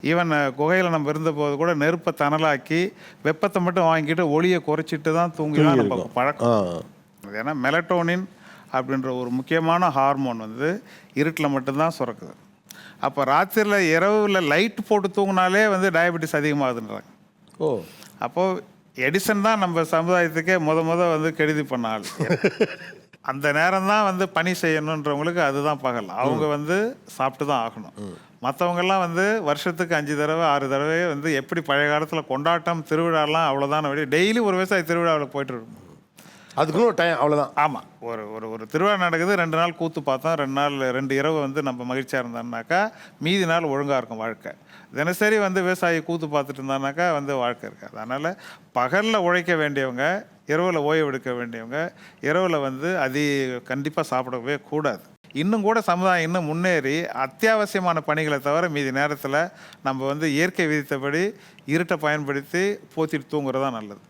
Even குகையில் நம்ம இருந்தபோது கூட நெருப்பை தணலாக்கி வெப்பத்தை மட்டும் வாங்கிட்டு ஒளியை குறைச்சிட்டு தான் தூங்கி தான் நம்ம பழக்கம். ஏன்னா மெலட்டோனின் அப்படின்ற ஒரு முக்கியமான ஹார்மோன் வந்து இருட்டில் மட்டும்தான் சுரக்குது. அப்போ ராத்திரியில் இரவில் லைட் போட்டு தூங்கினாலே வந்து டயபெட்டிஸ் அதிகமாகுதுன்றாங்க. அப்போது எடிசன் தான் நம்ம சமுதாயத்துக்கே வந்து கெடுதி பண்ண ஆள். அந்த நேரம் தான் வந்து பணி செய்யணுன்றவங்களுக்கு அதுதான் பகல். அவங்க வந்து சாப்பிட்டு தான் ஆகணும். மற்றவங்கெல்லாம் வந்து வருஷத்துக்கு 5 தடவை 6 தடவை வந்து எப்படி பழைய காலத்தில் கொண்டாட்டம் திருவிழாலாம் அவ்வளோதான். டெய்லி ஒரு விவசாய திருவிழாவில் போயிட்டு இருக்கும். அதுக்குன்னு ஒரு டைம் அவ்வளோதான். ஆமாம், ஒரு ஒரு ஒரு திருவிழா நடக்குது, 2 நாள் கூத்து பார்த்தோம், 2 இரவு வந்து நம்ம மகிழ்ச்சியாக இருந்தோம்னாக்கா மீதி நாள் ஒழுங்காக இருக்கும் வாழ்க்கை. தினசரி வந்து விவசாயி கூத்து பார்த்துட்டு இருந்தானாக்கா வந்து வாழ்க்கை இருக்காது. அதனால் பகலில் உழைக்க வேண்டியவங்க, இரவில் ஓய்வு எடுக்க வேண்டியவங்க, இரவில் வந்து கண்டிப்பாக சாப்பிடவே கூடாது. இன்னும் கூட சமுதாயம் இன்னும் முன்னேறி அத்தியாவசியமான பணிகளை தவிர மீதி நேரத்தில் நம்ம வந்து இயற்கை விதித்தபடி இருட்டை பயன்படுத்தி போத்திட்டு தூங்குறது தான் நல்லது.